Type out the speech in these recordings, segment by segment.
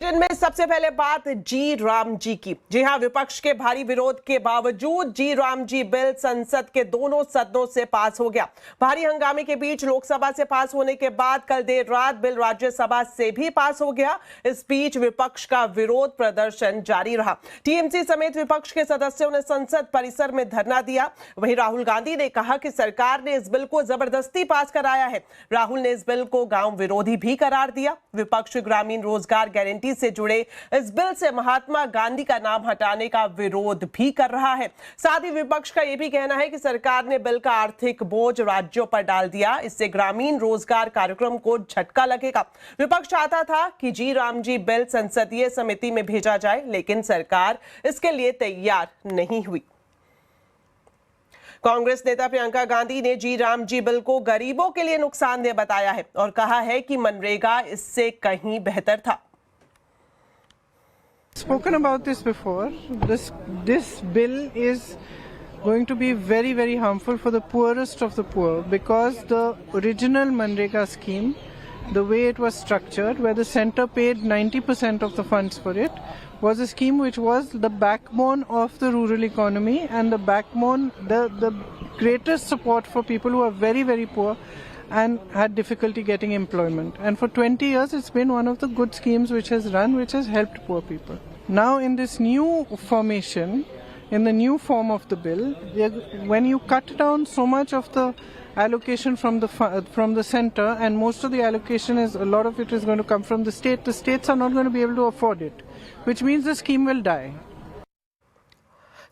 में सबसे पहले बात जी राम जी की। जी हां, विपक्ष के भारी विरोध के बावजूद जी राम जी बिल संसद के दोनों सदनों से पास हो गया। भारी हंगामे के बीच लोकसभा से पास होने के बाद कल देर रात बिल राज्यसभा से भी पास हो गया। इस बीच विपक्ष का विरोध प्रदर्शन जारी रहा। टीएमसी समेत विपक्ष के सदस्यों ने संसद परिसर में धरना दिया। वहीं राहुल गांधी ने कहा कि सरकार ने इस बिल को जबरदस्ती पास कराया है। राहुल ने इस बिल को गांव विरोधी भी करार दिया। विपक्ष ग्रामीण रोजगार गारंटी से जुड़े इस बिल से महात्मा गांधी का नाम हटाने का विरोध भी कर रहा है। साथ ही विपक्ष का यह भी कहना है कि सरकार ने बिल का आर्थिक बोझ राज्यों पर डाल दिया। इससे ग्रामीण रोजगार कार्यक्रम को झटका लगेगा। विपक्ष चाहता था कि जी राम जी बिल संसदीय समिति में भेजा जाए, लेकिन सरकार इसके लिए तैयार नहीं हुई। कांग्रेस नेता प्रियंका गांधी ने जी राम जी बिल को गरीबों के लिए नुकसानदेह बताया है और कहा है कि मनरेगा इससे कहीं बेहतर था। Spoken about this before. This bill is going to be very harmful for the poorest of the poor, because the original Manrega scheme, the way it was structured, where the centre paid 90% of the funds for it, was a scheme which was the backbone of the rural economy and the backbone, the greatest support for people who are very poor and had difficulty getting employment. And for 20 years it's been one of the good schemes which has run, which has helped poor people. Now in this new formation, in the new form of the bill, when you cut down so much of the allocation from the center, and most of the allocation is, a lot of it is going to come from the states are not going to be able to afford it, which means the scheme will die.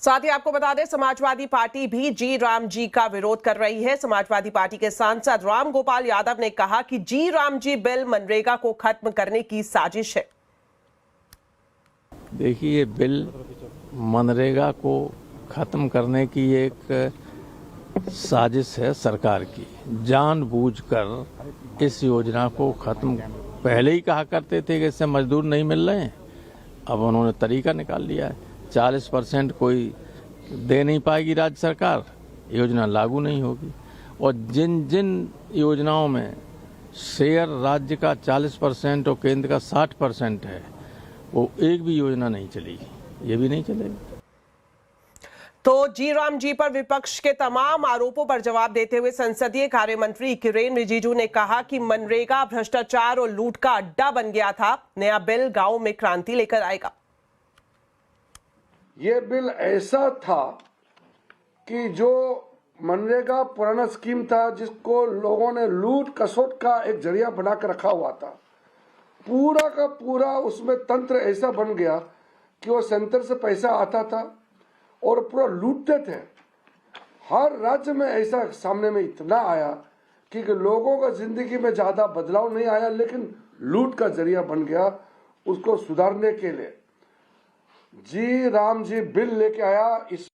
साथ ही आपको बता दें, Samajwadi party भी जी राम जी का विरोध कर रही है। समाजवादी पार्टी के सांसद राम गोपाल यादव ने कहा कि जी राम जी बिल मनरेगा को खत्म करने की साजिश है। देखिए, ये बिल मनरेगा को खत्म करने की एक साजिश है सरकार की। जानबूझकर इस योजना को खत्म, पहले ही कहा करते थे कि इससे मजदूर नहीं मिल रहे हैं, अब उन्होंने तरीका निकाल लिया है। 40% कोई दे नहीं पाएगी राज्य सरकार, योजना लागू नहीं होगी। और जिन जिन योजनाओं में शेयर राज्य का 40% और केंद्र का 60% है, वो एक भी योजना नहीं चलेगी, ये भी नहीं चलेगी। तो जी राम जी पर विपक्ष के तमाम आरोपों पर जवाब देते हुए संसदीय कार्य मंत्री किरेन रिजिजू ने कहा कि मनरेगा भ्रष्टाचार और लूट का अड्डा बन गया था। नया बिल गांव में क्रांति लेकर आएगा। ये बिल ऐसा था कि जो मनरेगा पुराना स्कीम था, जिसको लोगों ने लूट कसोट का एक जरिया बनाकर रखा हुआ था, पूरा का पूरा उसमें तंत्र ऐसा बन गया कि वो सेंटर से पैसा आता था और पूरा लूटते थे। हर राज्य में ऐसा सामने में इतना आया कि लोगों का जिंदगी में ज्यादा बदलाव नहीं आया, लेकिन लूट का जरिया बन गया। उसको सुधारने के लिए जी राम जी बिल लेके आया। इस